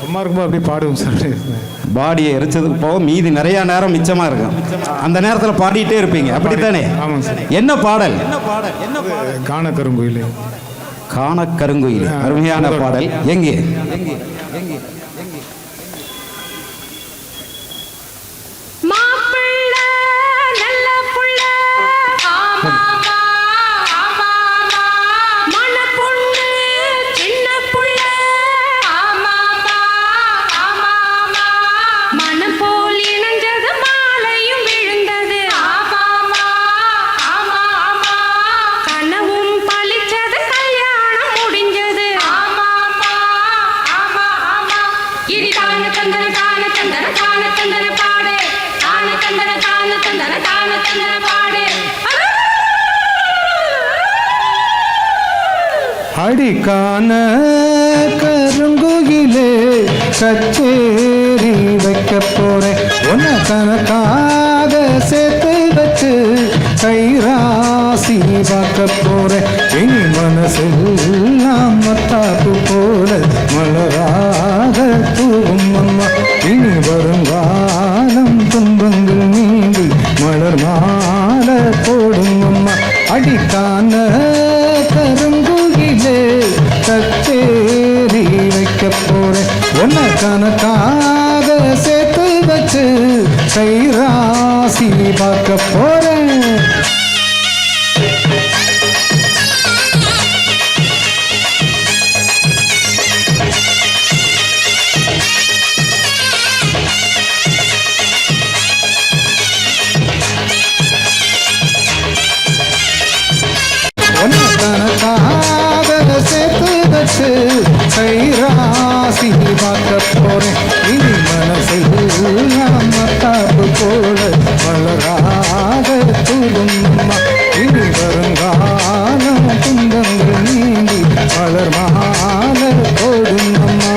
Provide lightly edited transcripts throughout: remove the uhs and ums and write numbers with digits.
சும்மா இருக்கும்போது அப்படியே பாடுவோம் சார். பாடியை எரிச்சதுக்கு போக மீதி நிறைய நேரம் மிச்சமா இருக்கும். அந்த நேரத்தில் பாடிட்டே இருப்பீங்க, அப்படித்தானே? ஆமாங்க சார். என்ன பாடல்? காண கருங்குயில். காண கருங்குயில், அருமையான பாடல். எங்கே? அடி காண கருங்குயிலே கச்சேரி வைக்க போறேன், உன்னை கணக்காக சேர்த்து வச்சு கைராசி பார்க்க போறேன். இனி மனசெல்லாம் மத்தாப்பு போல மலராக தூவும் அம்மா. இனி வருங்காலம் துன்பங்கள் நீங்கி மலர் மாலை போடும் அம்மா. அடி காண கருங்குயிலே கச்சேரி வைக்க போறேன், உன்னை கணக்காக சேர்த்து வச்சு கைராசி பார்க்க போறேன். கணக்காக சேர்த்து வச்சு கைராசி பார்க்க போறேன். இனி மனசில் மத்தாப்பு போல மலராக தூதும்மா. இனி வருங்காலம் துன்பங்கள் நீங்கி மலர் மாலை போடும் அம்மா.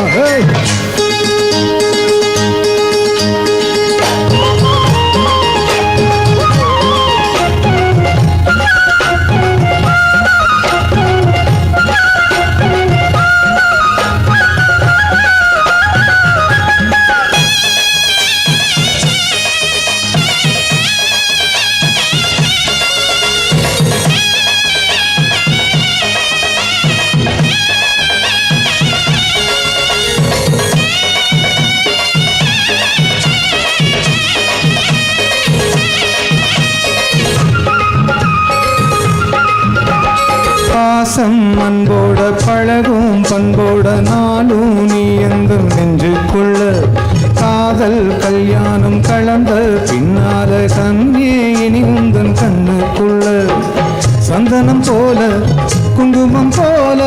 பாசம் அன்போட பழகும் பண்போட நாளும் நீ எந்த நெஞ்சுக்குள்ள காதல் கல்யாணம் கலந்த பின்னால கண்ணே இனி உந்தன் கண்ணுக்குள்ள சந்தனம் போல குங்குமம் போல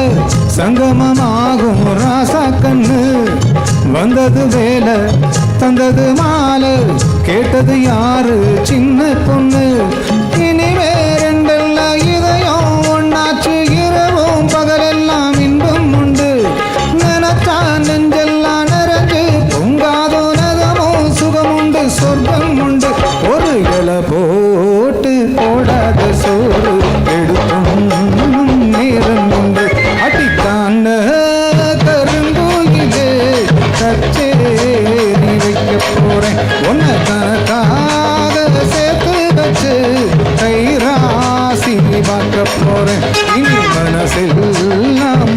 சங்கமமாகும் ராசா கண்ணு. வந்தது வேலை தந்தது மாலை கேட்டது யாரு சின்ன பொண்ணு. இனி வேறெண்டெல்லாம் இதயம் ஒன்னாச்சு இரவும் பகலெல்லாம் இன்பம் உண்டு. நினைச்சா நெஞ்செல்லாம் நிறைஞ்சு பொங்காதோ நகமும் சுகம் உண்டு சொர்க்கம் உண்டு. ஒரு இலை போட்டு போடாத சோறு எடுத்தும் நேரம் உண்டு. அடிக்கான கருங்குயிலே கச்சேரி வைக்க போறேன், உன்னை கணக்காக சேர்த்து வச்சு கைராசி பார்க்க போறேன். இனி மனசில்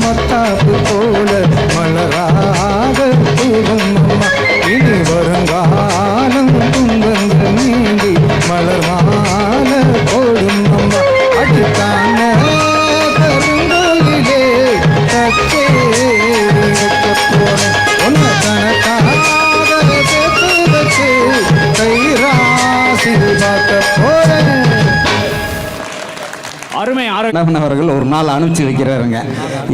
மத்தாப்பு போல மலராக தூவும் அம்மா. இனி வருங்காலம் துன்பங்கள் நீங்கி மலர் மாலை போடும் அம்மா. அடிக்கான கருங்குயிலே கச்சேரி வைக்க போறேன், உன்னை கணக்காக சேர்த்து வச்சு கைராசி பார்க்க போறேன். அருமை அவர்கள் ஒரு நாள் அனுப்பிச்சு வைக்கிறாருங்க.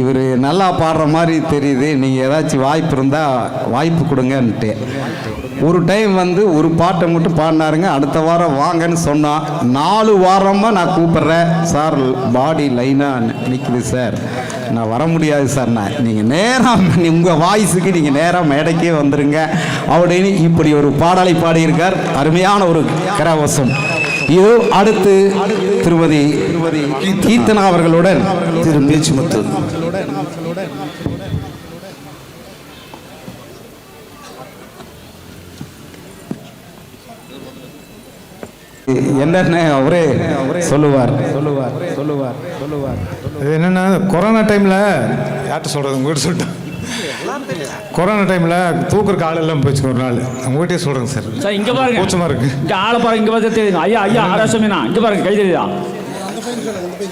இவர் நல்லா பாடுற மாதிரி தெரியுது, நீங்கள் ஏதாச்சும் வாய்ப்பு இருந்தால் வாய்ப்பு கொடுங்கன்ட்டு. ஒரு டைம் வந்து ஒரு பாட்டை மட்டும் பாடினாருங்க. அடுத்த வாரம் வாங்கன்னு சொன்னான். 4 வாரமாக நான் கூப்பிட்றேன் சார், பாடி லைனாக நிற்குது சார், நான் வர முடியாது சார். நீங்கள் நேராக உங்கள் வாய்ஸுக்கு நீங்கள் நேராக மேடைக்கே வந்துடுங்க அப்படின்னு இப்படி ஒரு பாடலை பாடியிருக்கார். அருமையான ஒரு கரவசம். இது அடுத்து திருமதி கீர்த்தனா அவர்களுடன் திரு பேச்சுமுத்து. என்னென்ன அவரே சொல்லுவார். இது என்னென்னா கொரோனா டைமில் யார்கிட்ட சொல்கிறது உங்கள்கிட்ட சொல்லிட்டேன். கொரோனா டைமில் தூக்குறக்கு ஆள் எல்லாம் போச்சு ஒரு நாள். உங்கள்கிட்டயே சொல்கிறேங்க சார். சார் இங்கே பாருங்க, கூச்சமாக இருக்குது. இங்கே ஆளை பாருங்க, இங்கே பார்த்து தெரியுங்க. ஐயா ஐயா ஆராசமேனா இங்கே பாருங்க, கை தெரியுதா?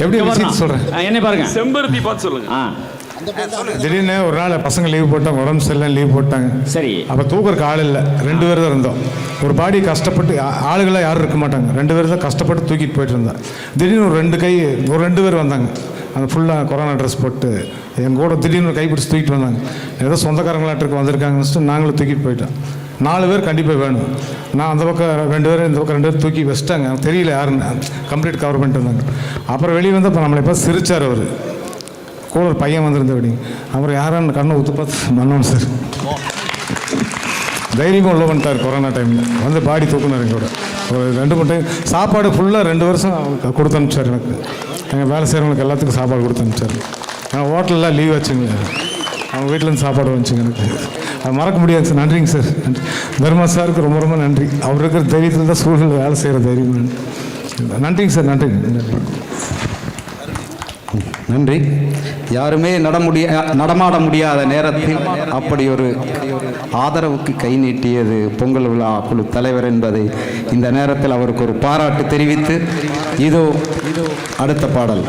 எப்படி விஷயத்தை சொல்கிறேன். என்ன பாருங்க, செம்பருத்தி பார்த்து சொல்லுங்க. திடீர்னு ஒரு நாள் பசங்க லீவ் போட்டாங்க, உடம்பு சரியில்லை லீவ் போட்டாங்க. சரி. அப்போ தூக்குறக்கு ஆள் இல்லை, 2 பேர் தான் இருந்தோம். ஒரு பாடி கஷ்டப்பட்டு ஆளுகளாக யாரும் இருக்க மாட்டாங்க, 2 பேர் தான் கஷ்டப்பட்டு தூக்கிட்டு போயிட்டு இருந்தாங்க. திடீர்னு ஒரு 2 பேர் வந்தாங்க, அந்த ஃபுல்லாக கொரோனா ட்ரெஸ் போட்டு எங்கள் கூட திடீர்னு கைப்பிடிச்சு தூக்கிட்டு வந்தாங்க. ஏதோ சொந்தக்காரங்களாட்டுக்கு வந்திருக்காங்கன்னு சொல்லிட்டு நாங்களும் தூக்கிட்டு போயிட்டோம். 4 பேர் கண்டிப்பாக வேணும். நான் அந்த பக்கம் 2 பேர், இந்த பக்கம் 2 பேர் தூக்கி வச்சிட்டாங்க. தெரியல யாருன்னு, கம்ப்ளீட் கவர் பண்ணிட்டு வந்தாங்க. அப்புறம் வெளியே வந்து இப்போ நம்மளை பார்த்து சிரிச்சார் அவர். கூட ஒரு பையன் வந்திருந்த அப்படி. அப்புறம் யாரான்னு கண்ணை ஊற்று பார்த்து பண்ணோம் சார். தைரியமாக உள்ள பண்ணிட்டார். கொரோனா டைமில் வந்து பாடி தூக்குனார். எங்களோட ஒரு 2-3 டைம் சாப்பாடு ஃபுல்லாக 2 வருஷம் கொடுத்து அனுப்பிச்சார். எனக்கு எங்கள் வேலை செய்கிறவங்களுக்கு எல்லாத்துக்கும் சாப்பாடு கொடுத்து அனுப்பிச்சார். நான் ஹோட்டலெலாம் லீவ் வச்சுங்க, அவங்க வீட்டிலேருந்து சாப்பாடு வந்துச்சுங்க. எனக்கு அது மறக்க முடியாது சார். நன்றிங்க சார். நன்றி. தர்மா சாருக்கு ரொம்ப ரொம்ப நன்றி. அவர் இருக்கிற தைரியத்தில் தான் சூழ்நிலை வேலை செய்கிற தைரியம். நன்றிங்க சார். நன்றிங்க. நன்றி. யாருமே நடமாட முடியாத நேரத்தில் அப்படி ஒரு ஆதரவுக்கு கை நீட்டியது பொங்கல் விழா குழு தலைவர் என்பதை இந்த நேரத்தில் அவருக்கு ஒரு பாராட்டு தெரிவித்து, இதோ அடுத்த பாடல்.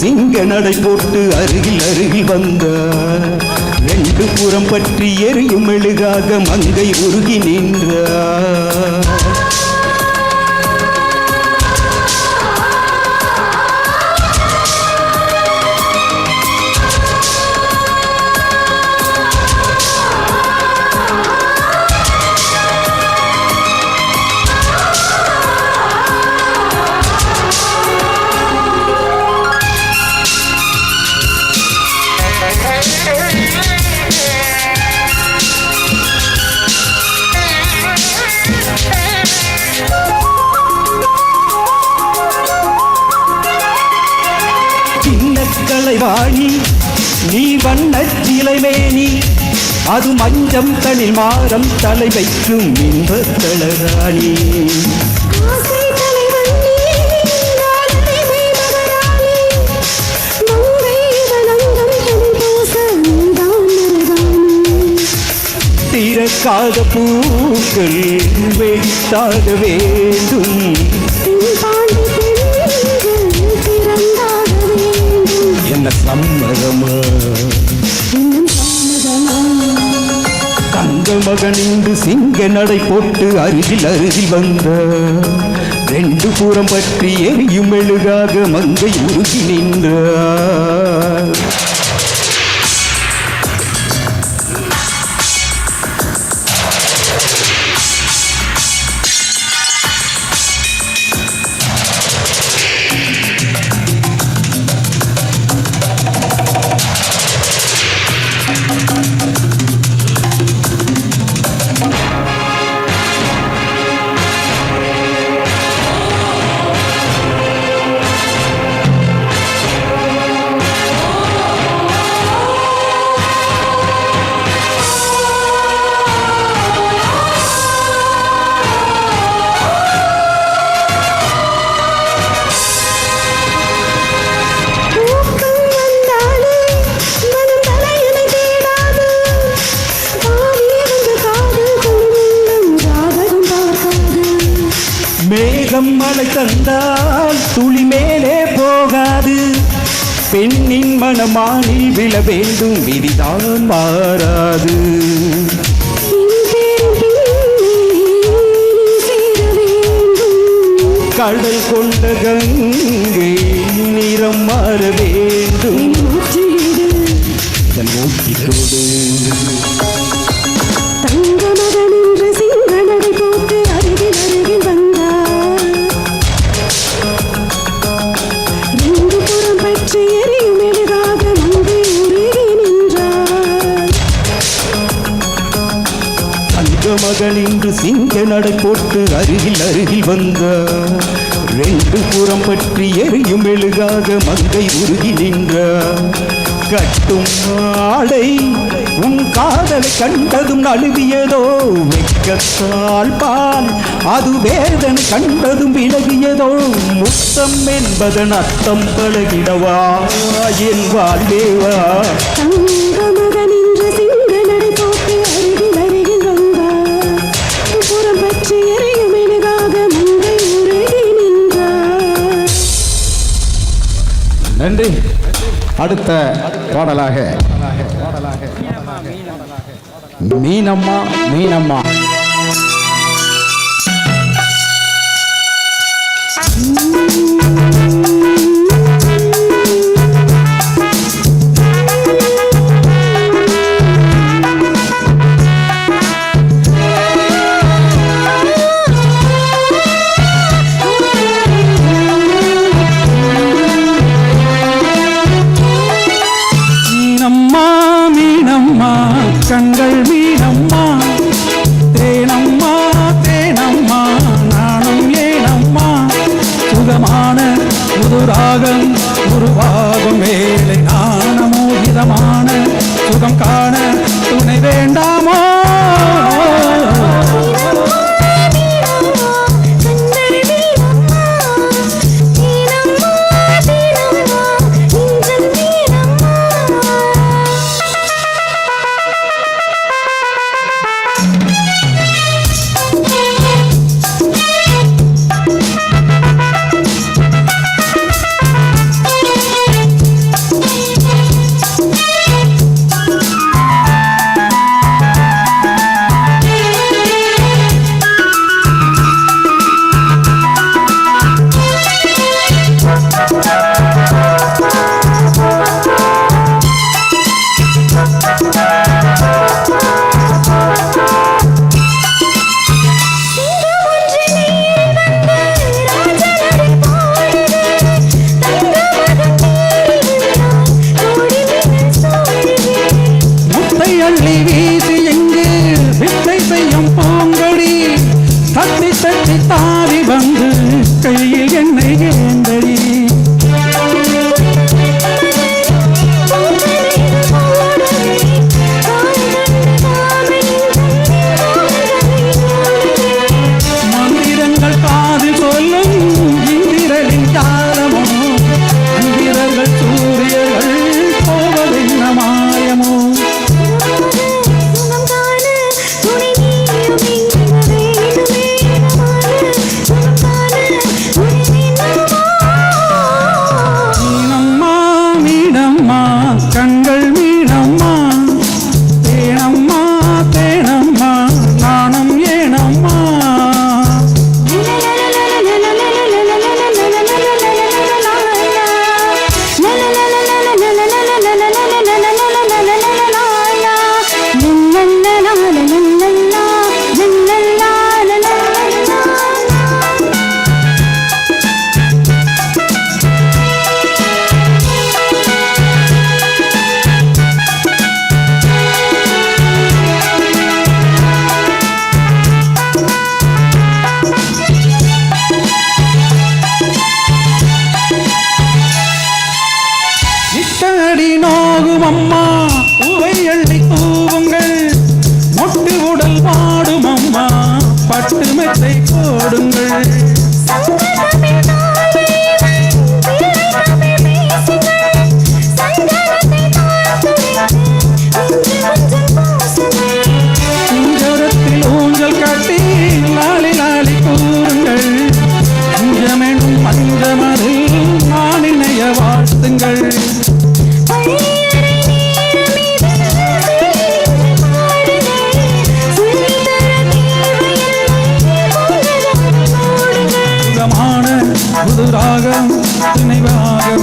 சிங்க நடை போட்டு அருகில் அருகில் வந்தார். 2 புறம் பற்றி எரியும் மெழுகாக மங்கை உருகி நின்றார். வாணி நீ வண்ணச் சிலைமேனி, அது மஞ்சம் தனில் மாறம் தலை வைக்கும் இன்பத் தளராணி. திறக்காத பூக்கள் வெடித்தாக வேண்டும், என்ன சம்மதமா தங்க மகனின்று சிங்க நடை போட்டு அருகில் அருகில் வந்த 2 புறம் பற்றி எரியும் மெழுகாக மங்கை உருகி நின்றார். இளம் மழை தந்தால் துளி மேலே போகாது. பெண்ணின் மனமானில் விழ வேண்டும், விதிதான் மாறாது. கடல் கொண்ட கங்கை நிறம் மாற வேண்டும். ஊற்றிக்கொடு தங்க மகன் என்று சிங்க நடை போட்டு அருகில் அருகில் வந்தார். ரெண்டு புறம் பற்றி எரியும் எளிதாக மங்கை உருகி நின்றார். தங்க மகன் என்று சிங்க நடை போட்டு அருகில் அருகில் வந்தார். ரெண்டு புறம் பற்றி எரியும் மெழுகாக மங்கை உருகி நின்றார். கட்டும் ஆடை உன் காதலை கண்டதும் நழுவியதோ, வெட்கத்தால் பால் அது வேதனை கண்டதும் விலகியதோ. முத்தம் என்பதன் அர்த்தம் பழகிடவா என் வாழ்வேவா. தங்க மகன் என்று சிங்க நடை போட்டு அருகில் அருகில் வந்தார். புறம் பற்றி எரியும் எளிதாக மங்கை உருகி நின்றார். நன்றி. அடுத்த பாடலாக மீனம்மா மீனம்மா. மீனம்மா மீனம்மா கண்கள் மீனம்மா,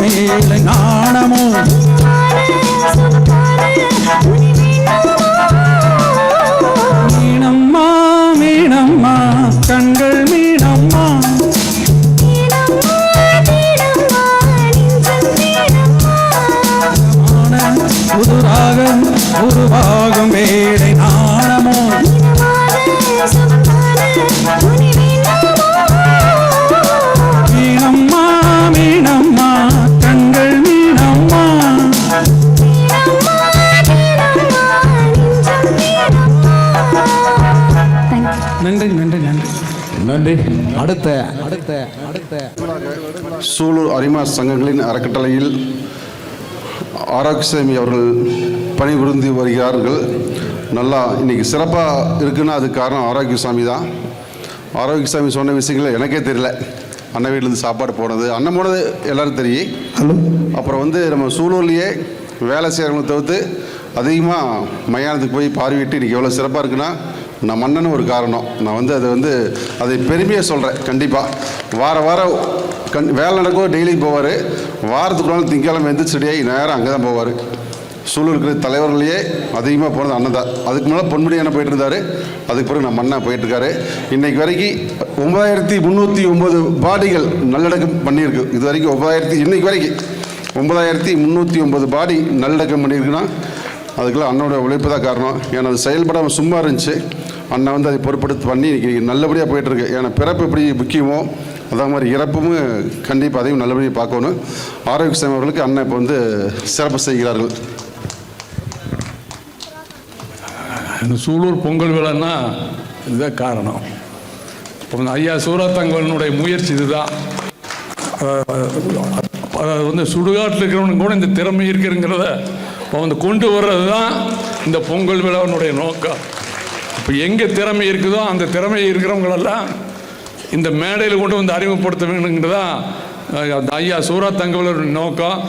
மேடை நாணமோ மீனம்மா மீனம்மா கண்கள் மீனம்மா புதுராகம் உருவாகும் மேடை நாணமோ மீனம்மா மீனம்மா கண்கள் மீனம்மா நன்றி நன்றி நன்றி நன்றி. அடுத்த அடுத்த அடுத்த சூலூர் அரிமா சங்கங்களின் அறக்கட்டளையில் ஆரோக்கியசாமி அவர்கள் பணிபுரிந்து வருகிறார்கள். நல்லா இன்னைக்கு சிறப்பாக இருக்குன்னா அதுக்கு காரணம் ஆரோக்கியசாமி தான். ஆரோக்கியசாமி சொன்ன விஷயங்கள் எனக்கே தெரியல. அண்ணன் வீட்டிலேருந்து சாப்பாடு போனது, அண்ணன் போனது எல்லாரும் தெரியும். ஹலோ. அப்புறம் வந்து நம்ம சூலூர்லேயே வேலை செய்கிறவங்களை தவிர்த்து அதிகமாக மயானத்துக்கு போய் பார்வையிட்டு இன்றைக்கி எவ்வளோ சிறப்பாக இருக்குன்னா நான் மன்னன்னு ஒரு காரணம். நான் வந்து அதை பெருமையாக சொல்கிறேன். கண்டிப்பாக வாரம் வேலை நடக்கும், டெய்லியும் போவார். வாரத்துக்கு நாள் திங்கக்கிழமை எந்திரிச்சு ரெடியாகி நேரம் அங்கே தான் போவார். சூலூருக்கு தலைவர்களையே அதிகமாக போனது அண்ணன் தான். அதுக்கு மேலே பொன்முடி அண்ணன் போயிட்டு இருந்தார். அதுக்கு பிறகு நம்ம அண்ணன் போயிட்டுருக்காரு. இன்றைக்கு வரைக்கும் 9309 பாடிகள் நல்லடக்கம் பண்ணியிருக்கு. இது வரைக்கும் இன்னைக்கு வரைக்கும் 9309 பாடி நல்லடக்கம் பண்ணியிருக்குன்னா அதுக்கெல்லாம் அண்ணனோட உழைப்பு தான் காரணம். ஏன்னா அது செயல்படாமல் சும்மா இருந்துச்சு. அண்ணன் வந்து அதை பொறுப்படுத்தி பண்ணி இன்றைக்கி நல்லபடியாக போயிட்டுருக்கு. ஏன்னா பிறப்பு எப்படி முக்கியமோ அதே மாதிரி இறப்பும் கண்டிப்பாக அதையும் நல்லபடியாக பார்க்கணும். ஆரோக்கியசாமி அவர்களுக்கு அண்ணன் இப்போ வந்து சிறப்பு செய்கிறார்கள். இந்த சூலூர் பொங்கல் விழான்னா இதுதான் காரணம். இப்போ ஐயா சூரத்தங்கவனுடைய முயற்சி இதுதான். அதாவது வந்து சுடுகாட்டில் இருக்கிறவனுக்கு கூட இந்த திறமை இருக்குங்கிறத இப்போ வந்து கொண்டு வர்றது தான் இந்த பொங்கல் விழாவினுடைய நோக்கம். இப்போ எங்கே திறமை இருக்குதோ அந்த திறமை இருக்கிறவங்களெல்லாம் இந்த மேடையில் கொண்டு வந்து அறிமுகப்படுத்த வேணுங்கிறதா அந்த ஐயா சூரத்தங்கவனுடைய நோக்கம்.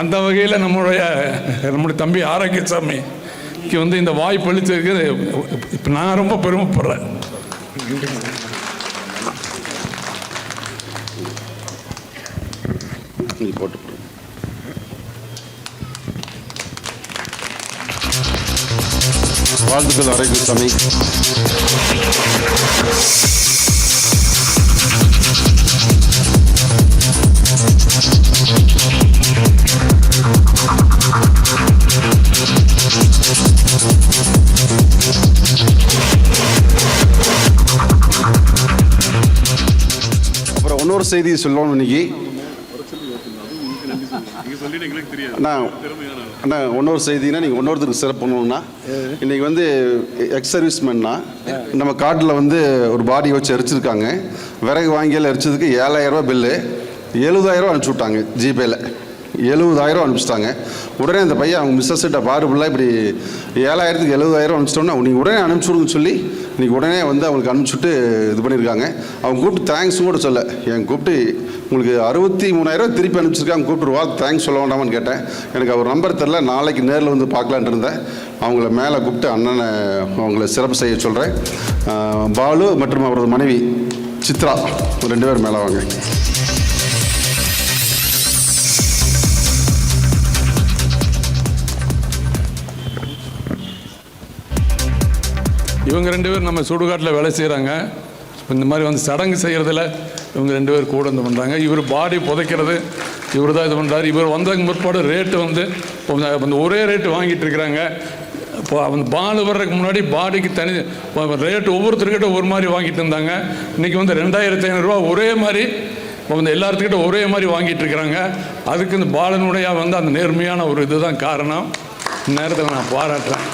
அந்த வகையில் நம்முடைய தம்பி ஆரோக்கியசாமிக்கு வந்து இந்த வாய்ப்பு அளித்ததுக்கு இப்போ நான் ரொம்ப பெருமைப்படுறேன். போட்டு வாழ்த்துக்கள் ஆரோக்கியசாமி. அப்புறம் இன்னொரு செய்தி சொல்லணும். இன்னைக்கு அண்ணா இன்னொரு செய்தினா நீங்கள் இன்னொருத்தருக்கு சிறப்பு பண்ணணும்னா இன்றைக்கி வந்து எக்ஸ் சர்வீஸ்மேன்னா நம்ம காட்டில் வந்து ஒரு பாடி வச்சு எரிச்சிருக்காங்க. விறகு வாங்கியில் எரிச்சதுக்கு 7000 ரூபா பில்லு, 70,000 ரூபா அனுப்பிச்சி விட்டாங்க. ஜிபேயில் 70,000 ரூபா அனுப்பிச்சிட்டாங்க. உடனே அந்த பையன் அவங்க மிஸ்ஸஸ்கிட்ட பாருபிள்ளாக இப்படி 7,000க்கு 70,000 ரூபா அனுப்பிச்சிட்டோம்னா நீங்கள் உடனே அனுப்பிச்சுடுன்னு சொல்லி இன்றைக்கி உடனே வந்து அவங்களுக்கு அனுப்பிச்சுட்டு இது பண்ணியிருக்காங்க. அவங்க கூப்பிட்டு தேங்க்ஸும் கூட சொல்ல, என் கூப்பிட்டு உங்களுக்கு 63,000 திருப்பி அனுப்பிச்சிருக்காங்க, கூப்பிட்டு வா தேங்க்ஸ் சொல்ல வேண்டாமான்னு கேட்டேன். எனக்கு அவர் நம்பர் தெரில, நாளைக்கு நேரில் வந்து பார்க்கலான்ட்டு இருந்தேன். அவங்கள மேலே கூப்பிட்டு அண்ணனை அவங்கள சிறப்பு செய்ய சொல்கிறேன். பாலு மற்றும் அவரது மனைவி சித்ரா 2 பேர் மேலே வாங்க. இவங்க 2 பேர் நம்ம சுடுகாட்டில் வேலை செய்கிறாங்க. இந்த மாதிரி வந்து சடங்கு செய்கிறதுல இவங்க 2 பேர் கூட வந்து பண்ணுறாங்க. இவர் பாடி புதைக்கிறது இவர் தான் இது பண்ணுறாரு. இவர் வந்ததுக்கு முற்பாடு ரேட்டு வந்து இப்போ ஒரே ரேட்டு வாங்கிட்டு இருக்கிறாங்க. இப்போ அந்த பால் வர்றதுக்கு முன்னாடி பாடிக்கு தனி ரேட்டு ஒவ்வொருத்தருக்கிட்ட ஒரு மாதிரி வாங்கிட்டு இருந்தாங்க. இன்றைக்கி வந்து 2,500 ரூபா ஒரே மாதிரி இப்போ வந்து எல்லாத்துக்கிட்ட ஒரே மாதிரி வாங்கிட்டு இருக்கிறாங்க. அதுக்கு இந்த பாலனுடைய வந்து அந்த நேர்மையான ஒரு இதுதான் காரணம். நேரத்தில் நான் பாராட்டுறேன்.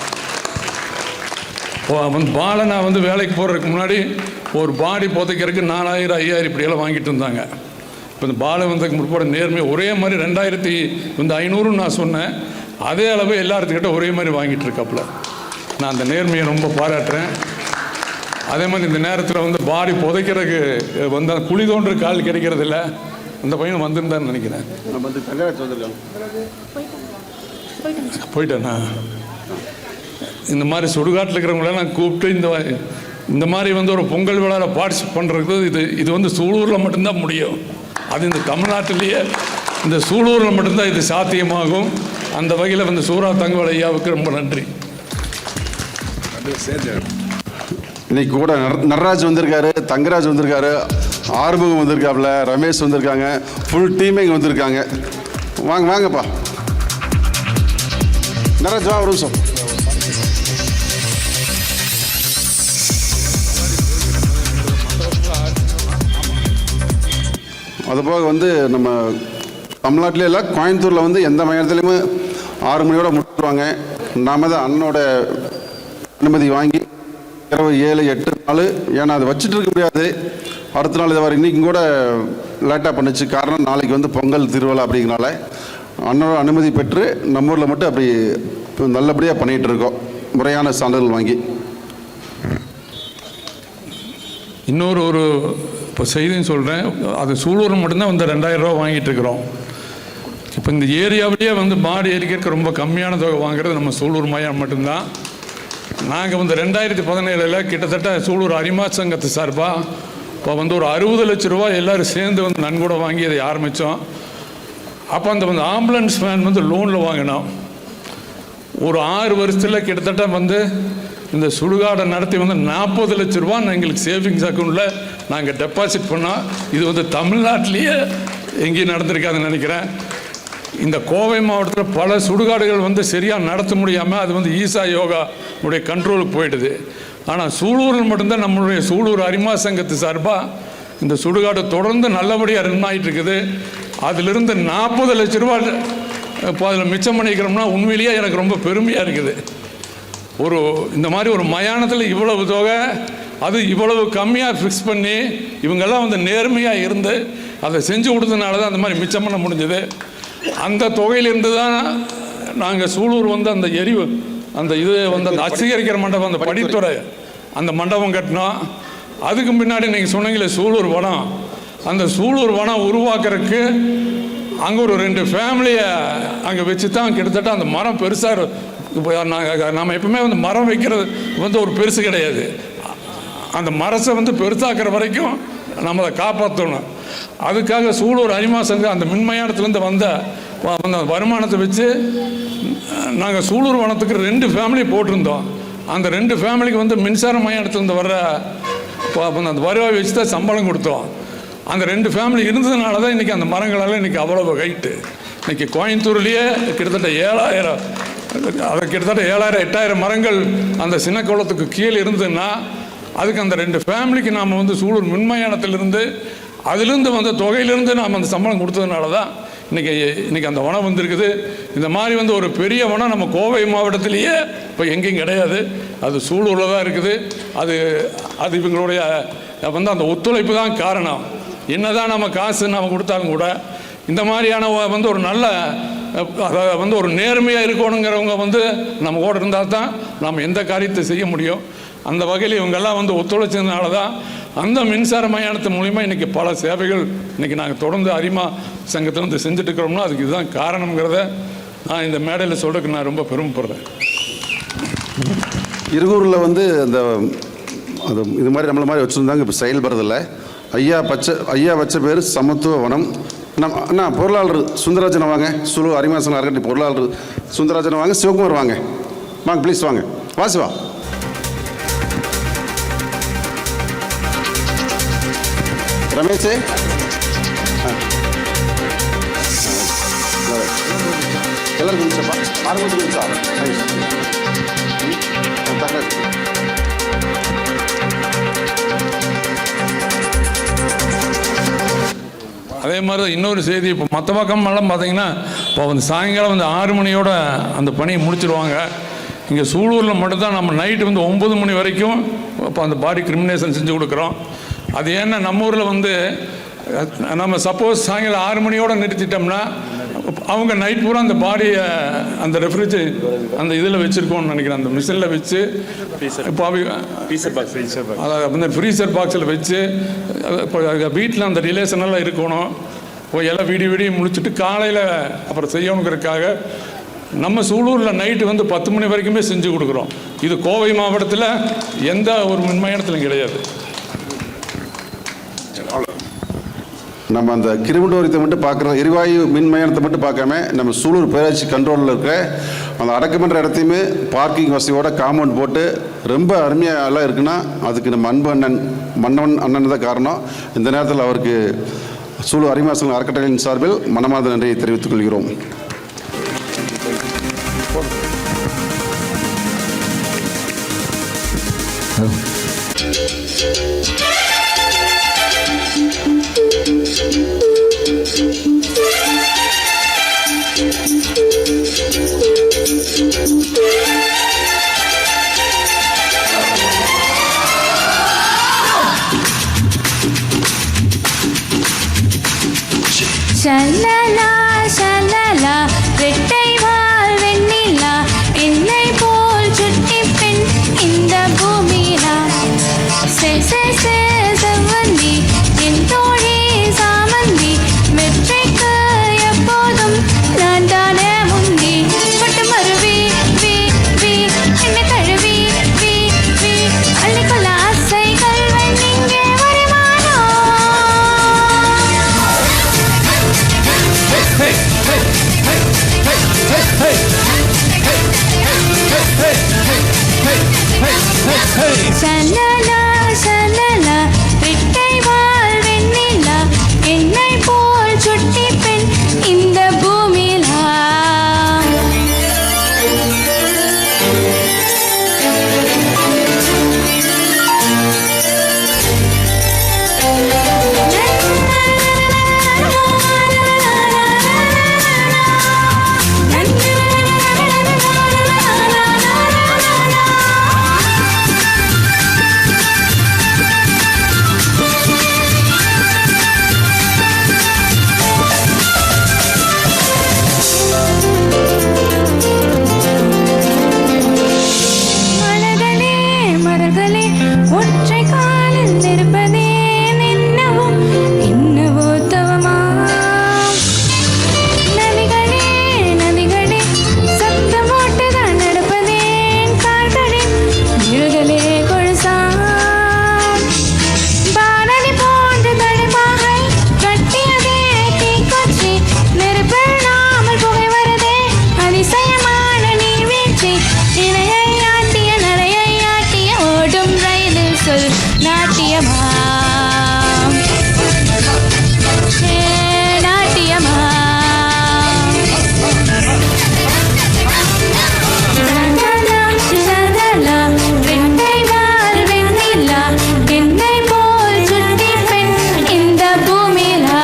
வந்து பாலனை வந்து வேலைக்கு போகிறதுக்கு முன்னாடி ஒரு பாடி புதைக்கிறதுக்கு 4,000 5,000 இப்படியெல்லாம் வாங்கிட்டு இருந்தாங்க. இப்போ இந்த பாலை வந்ததுக்கு முற்பாடு நேர்மை ஒரே மாதிரி 2,500 நான் சொன்னேன். அதே அளவு எல்லாத்துக்கிட்ட ஒரே மாதிரி வாங்கிட்டு இருக்காப்புல. நான் அந்த நேர்மையை ரொம்ப பாராட்டுறேன். அதே மாதிரி இந்த நேரத்தில் வந்து பாடி புதைக்கிறதுக்கு வந்து குழி தோன்ற கால் கிடைக்கிறது இல்லை. அந்த பையன் வந்திருந்தான்னு நினைக்கிறேன். போயிட்டேண்ணா. இந்த மாதிரி சுடுகாட்டில் இருக்கிறவங்களெல்லாம் நான் கூப்பிட்டு இந்த மாதிரி வந்து ஒரு பொங்கல் விழாவில் பார்ட்டிசிபேட் பண்ணுறதுக்கு இது வந்து சூலூரில் மட்டும்தான் முடியும். அது இந்த தமிழ்நாட்டிலேயே இந்த சூலூரில் மட்டும்தான் இது சாத்தியமாகும். அந்த வகையில் வந்து சூரா தங்கவேல் ஐயாவுக்கு ரொம்ப நன்றி. இன்னைக்கு கூட நடராஜ் வந்திருக்காரு, தங்கராஜ் வந்திருக்காரு, ஆறுமுகம் வந்திருக்காப்புல, ரமேஷ் வந்திருக்காங்க, ஃபுல் டீமே இங்கே வந்திருக்காங்க. வாங்கப்பா நடராஜ், வா ஒரு நிமிஷம். அதுபோக வந்து நம்ம தமிழ்நாட்டிலே இல்லை, கோயம்புத்தூரில் வந்து எந்த மையத்துலேயுமே 6 மணியோட முடிச்சுருவாங்க. நாம தான் அண்ணனோட அனுமதி வாங்கி இரவு 7, 8 நாள், ஏன்னா அதை வச்சுட்டு இருக்க முடியாது. அடுத்த நாள் இதை வர இன்றைக்கும் கூட லேட்டாக பண்ணிச்சு. காரணம் நாளைக்கு வந்து பொங்கல் திருவிழா அப்படிங்கிறனால அண்ணனோட அனுமதி பெற்று நம்ம ஊரில் மட்டும் அப்படி நல்லபடியாக பண்ணிகிட்டு இருக்கோம், முறையான சான்றிதழ் வாங்கி. இன்னொரு இப்போ செய்தின்னு சொல்கிறேன். அது சூலூர் மட்டும்தான் வந்து 2000 ரூபா வாங்கிட்டு இருக்கிறோம். இப்போ இந்த ஏரியாவிலேயே வந்து பாடி எரிக்கிறதுக்கு ரொம்ப கம்மியான தொகை வாங்குறது நம்ம சூலூர் மையம் மட்டும்தான். நாங்கள் வந்து 2017 கிட்டத்தட்ட சூலூர் அரிமா சங்கத்து சார்பாக இப்போ வந்து ஒரு 60 லட்ச ரூபா எல்லோரும் சேர்ந்து வந்து நன்கொடை வாங்கி அதை ஆரம்பித்தோம். அப்போ அந்த வந்து ஆம்புலன்ஸ் வேன் வந்து லோனில் வாங்கினோம். ஒரு 6 வருஷத்தில் கிட்டத்தட்ட வந்து இந்த சுடுகாடை நடத்தி வந்து 40 லட்ச ரூபா எங்களுக்கு சேவிங்ஸ் அக்கௌண்ட்டில் நாங்கள் டெபாசிட் பண்ணோம். இது வந்து தமிழ்நாட்டிலேயே எங்கேயும் நடந்திருக்காதுன்னு நினைக்கிறேன். இந்த கோவை மாவட்டத்தில் பல சுடுகாடுகள் வந்து சரியாக நடத்த முடியாமல் அது வந்து ஈசா யோகா உடைய கண்ட்ரோலுக்கு போயிடுது. ஆனால் சூலூரில் மட்டும்தான் நம்மளுடைய சூலூர் அரிமா சங்கத்து சார்பாக இந்த சுடுகாடு தொடர்ந்து நல்லபடியாக ரன் ஆகிட்டு இருக்குது. அதிலிருந்து 40 லட்ச ரூபா இப்போ அதில் மிச்சம் பண்ணிக்கிறோம்னா உண்மையிலேயே எனக்கு ரொம்ப பெருமையாக இருக்குது. இந்த மாதிரி ஒரு மயானத்தில் இவ்வளவு தொகை, அது இவ்வளவு கம்மியாக ஃபிக்ஸ் பண்ணி இவங்கெல்லாம் வந்து நேர்மையாக இருந்து அதை செஞ்சு கொடுத்ததுனால தான் அந்த மாதிரி மிச்சம் பண்ண முடிஞ்சது. அந்த தொகையிலிருந்து தான் நாங்கள் சூலூர் வந்து அந்த அந்த இது வந்து அந்த அச்சிகரிக்கிற மண்டபம், அந்த படித்துறை அந்த மண்டபம் கட்டினோம். அதுக்கு முன்னாடி நீங்கள் சொன்னீங்களே சூலூர் வனம், அந்த சூலூர் வனம் உருவாக்குறதுக்கு அங்கே ஒரு 2 ஃபேமிலியை அங்கே வச்சு தான் கிட்டத்தட்ட அந்த மரம் பெருசாக. இப்போ நம்ம எப்பவுமே வந்து மரம் வைக்கிறது வந்து ஒரு பெருசு கிடையாது. அந்த மரத்தை வந்து பெருசாக்குற வரைக்கும் நம்ம அதை காப்பாற்றணும். அதுக்காக சூலூர் அரிமா சங்கம் அந்த மின்மயானத்துலேருந்து வந்த வருமானத்தை வச்சு நாங்கள் சூலூர் வனத்துக்கு 2 ஃபேமிலி போட்டிருந்தோம். அந்த 2 ஃபேமிலிக்கு வந்து மின்சார மயானத்துலேருந்து வர்ற அந்த வருவாய் வச்சு தான் சம்பளம் கொடுத்தோம். அந்த 2 ஃபேமிலி இருந்ததுனால தான் இன்றைக்கி அந்த மரங்களால் இன்றைக்கி அவ்வளோ ஹைட்டு. இன்றைக்கி கோயம்புத்தூர்லேயே கிட்டத்தட்ட 7000, அது கிட்டத்தட்ட 7000 8000 மரங்கள் அந்த சின்ன குளத்துக்கு கீழே இருந்ததுன்னா அதுக்கு அந்த 2 ஃபேமிலிக்கு நாம் வந்து சூலூர் மின்மயானத்திலிருந்து அதிலிருந்து வந்த தொகையிலிருந்து நாம் அந்த சம்பளம் கொடுத்ததுனால தான் இன்றைக்கி அந்த வனம் வந்திருக்குது. இந்த மாதிரி வந்து ஒரு பெரிய வனம் நம்ம கோவை மாவட்டத்திலேயே இப்போ எங்கேயும் கிடையாது. அது சூலூரில் தான் இருக்குது. அது இவங்களுடைய வந்து அந்த ஒத்துழைப்பு தான் காரணம். என்ன தான் நம்ம காசு நம்ம கொடுத்தாலும் கூட இந்த மாதிரியான வந்து ஒரு நல்ல அதை வந்து ஒரு நேர்மையாக இருக்கணுங்கிறவங்க வந்து நம்ம கூட இருந்தால் தான் நாம் எந்த காரியத்தை செய்ய முடியும். அந்த வகையில் இவங்கெல்லாம் வந்து ஒத்துழைச்சதுனால தான் அந்த மின்சார மயானத்து மூலிமா இன்றைக்கி பல சேவைகள் இன்றைக்கி நாங்கள் தொடர்ந்து அரிமா சங்கத்திலேருந்து செஞ்சுட்டு இருக்கிறோம்னா அதுக்கு இதுதான் காரணங்கிறத நான் இந்த மேடையில் சொல்கிறதுக்கு நான் ரொம்ப பெருமைப்படுறேன். இருகூரில் வந்து அந்த அது இது மாதிரி நம்மள மாதிரி வச்சுருந்தாங்க, இப்போ செயல்படுறதில்ல. ஐயா வச்ச பேர் சமத்துவ வனம். அண்ணா பொருளாளர் சுந்தரராஜனை வாங்க, சூலூர் அரிமா சங்கம் அறக்கட்டளை பொருளாளர் சுந்தரராஜனை வாங்க, சிவகுமார் வாங்க ப்ளீஸ் வாங்க. வாசிவா ரமேஷ் எல்லாரும் குடிச்சப்பா, ஆரம்பத்து குடிச்சா அதே மாதிரி தான் இன்னொரு செய்தி. இப்போ மற்ற பக்கமெல்லாம் பார்த்தீங்கன்னா இப்போ வந்து சாயங்காலம் வந்து 6 மணியோட அந்த பணியை முடிச்சிருவாங்க. இங்கே சூலூரில் மட்டும்தான் நம்ம நைட்டு வந்து 9 மணி வரைக்கும் இப்போ அந்த பாடி கிரிமினேஷன் செஞ்சு கொடுக்குறோம். அது ஏன்னா நம்ம ஊரில் வந்து நம்ம சப்போஸ் சாயங்காலம் 6 மணியோடு நிறுத்திட்டோம்னா அவங்க நைட் பூரா அந்த பாடியை அந்த அந்த இதில் வச்சுருக்கோன்னு நினைக்கிறேன், அந்த மிஷினில் வச்சு இப்போ அதாவது அந்த ஃப்ரீசர் பாக்ஸில் வச்சு இப்போ வீட்டில் அந்த ரிலேஷனெல்லாம் இருக்கணும். இப்போ எல்லாம் விடிய முடிச்சுட்டு காலையில் அப்புறம் செய்யணுங்கிறதுக்காக நம்ம சூலூரில் நைட்டு வந்து 10 மணி வரைக்குமே செஞ்சு கொடுக்குறோம். இது கோவை மாவட்டத்தில் எந்த ஒரு மின்மயானத்திலும் கிடையாது. நம்ம அந்த கிருமிடோரியத்தை மட்டும் பார்க்குற எரிவாயு மின் மயானத்தை மட்டும் பார்க்காம நம்ம சூலூர் பேராட்சி கண்ட்ரோலில் இருக்கிற அந்த அடக்கமன்ற இடத்தையுமே பார்க்கிங் வசதியோட காம்பவுண்ட் போட்டு ரொம்ப அருமையாக எல்லாம் இருக்குன்னா அதுக்கு நம்ம அன்பு அண்ணன் மன்னவன் அண்ணன் தான் காரணம். இந்த நேரத்தில் அவருக்கு சூலூர் அரிமாசங்கள் அறக்கட்டளையின் சார்பில் மனமார்ந்த நன்றியை தெரிவித்துக் கொள்கிறோம். ஷல்லலா ஷல்லலா ரெட்டை வால் வெண்ணிலா என்னை போல் சுட்டி பெண் இந்த பூமியிலா செவ்வந்தி என் தோழி சாமந்தி வெற்றிக்கு எப்போதும் நான் தானே முந்தி பட்டு மருவி வி வி என்னை தழுவி வி வி அள்ளிக்கொள்ள ஆசைகள் வெண்ணிங்கே வருமானோ. ஷல்லலா ஷல்லலா ரெட்டை வால் வெண்ணிலா என்னை போல் சுட்டி பெண் இந்த பூமியிலா. மலர்களே மலர்களே ஒற்றை காலில் இருப்பதே என்னவோ என்னவோ தவமா. நதிகளே நதிகளே சத்தமோட்டுதான் நடப்பதே கால்களே நிழல்களே கொழுசாம். பாரதி போன்ற தடிப்பாகை கட்டியதே தீக்கொச்சி நெருப்பில் நாமல் புகை வருதே அதிசயமான நீர்வீழ்ச்சி. இணையை ஆட்டிய நடையை ஆட்டிய ஓடும் ரயிலில் சொல் நாட்டியமா நாட்டியமா. ஷல்லலா ஷல்லலா ரெட்டை வால் வெண்ணிலா என்னை போல் சுட்டி பெண் இந்த பூமியிலா.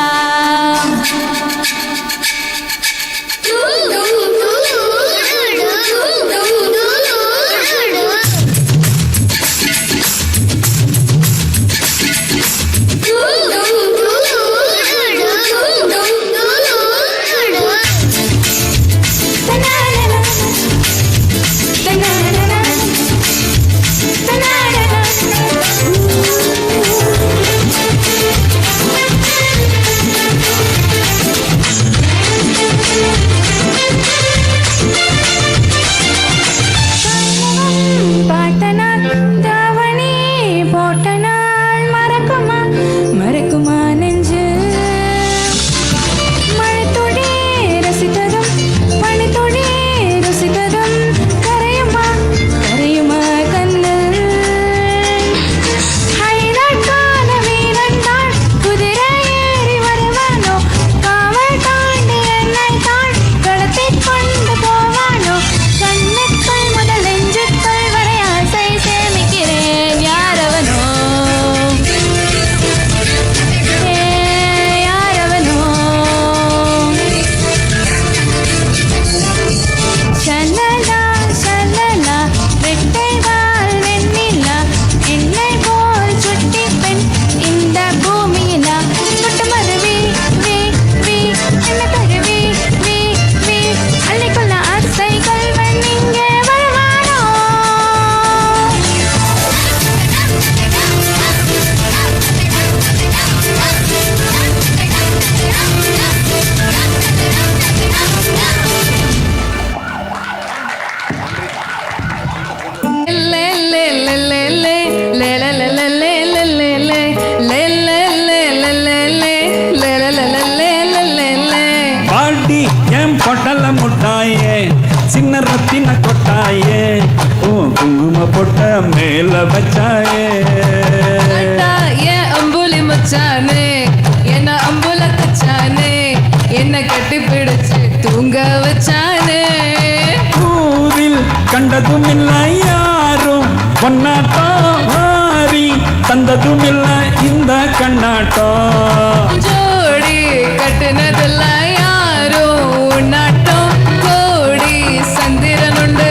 பொன்னாட்டம் மாறி தந்ததும் இல்ல இந்த கண்ணாட்டம். ஜோடி கட்டுனதில்ல யாரோ உன்னாட்டம், கோடி சந்திரன் உண்டு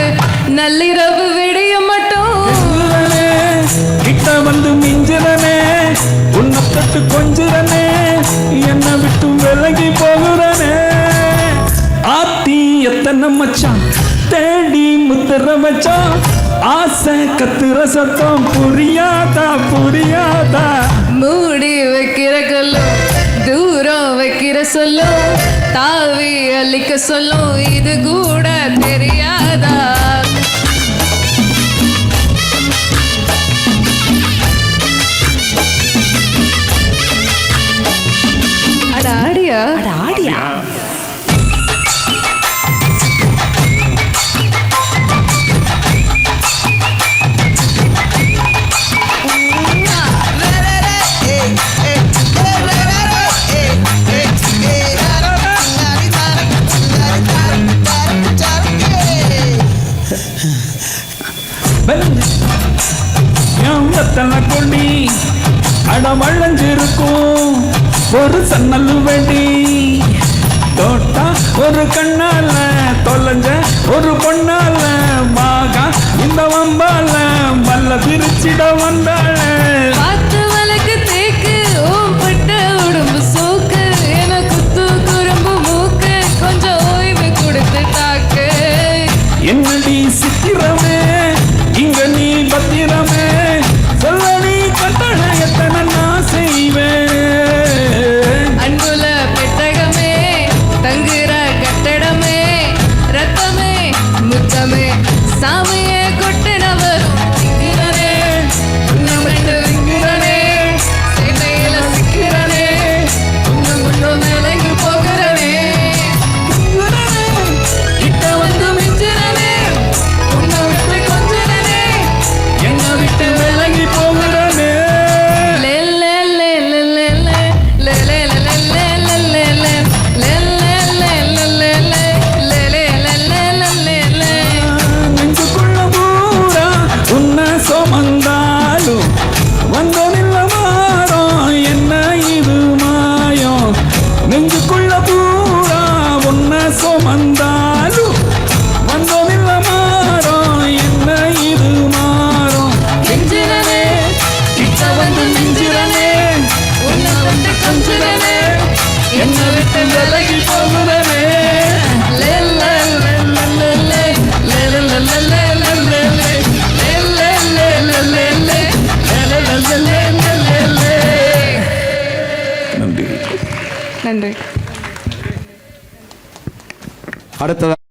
நள்ளிரவு விடிய மட்டும். கிட்ட வந்து மிஞ்சிரனே, உன்னை தொட்டு கொஞ்சிரனே, என்னை விட்டு விலகி போகிறனே. ஆத்தி எத்தனை மச்சான் தேடி முத்திர வச்சான், ஆசை கத்துற சத்தம் புரியாதா புரியாதா. மூடி வைக்கிற கல்லும் தூரம் வைக்கிற சொல்லும், தாவி அழிக்க சொல்லும், இது கூட தெரியாதா. அட ஆடியா ஆடியா. எத்தனை கொண்டி அடமழஞ்சிருக்கும் ஒரு சன்னல் வேண்டி, தோட்டா ஒரு கண்ணால தொலைஞ்ச ஒரு பொண்ணால மாகா இந்த வம்பால மல்ல பிரிச்சிட வந்தாள. பார்த்து வழக்கு தேக்கு ஓம்பட்ட உடம்பு சோக்கு, என குத்து குறும்பு மூக்கு, கொஞ்சம் ஓய்வு கொடுத்து தாக்கு. என்னடி சித்திரமே இங்க நீ பத்திரமே, சொல்ல நீ கட்டண எத்தனை நான் செய்வேன். அன்புல பெட்டகமே தங்குற கட்டடமே, ரத்தமே முத்தமே சாமியே கொட்டினவர் சிக்கிறனே, உன்னமிட்டு விக்கிறனே, சேட்டையில சிக்கிறனே, உன்னும் மேலங்கி போகிறனே. கிட்ட வந்து மிஞ்சினே, உன்னை விட்டு கொஞ்சினே, என்னை விட்டு விலகி போகிறனே. நெஞ்சுக்குள்ள பூரா உன்னை சுமந்தாலும் வந்ததில்ல மாறம், என்ன இது மாயம். நெஞ்சுக்குள்ள பூரா உன்னை சுமந்தாலும் வந்ததில்ல மாறம், என்ன இது மாறம். கெஞ்சினே, கிட்ட வந்து மிஞ்சிரனே, உன்னை விட்டு கொஞ்சினே, என்னை விட்டு விலகி போகிறனே. நன்றி. அடுத்தது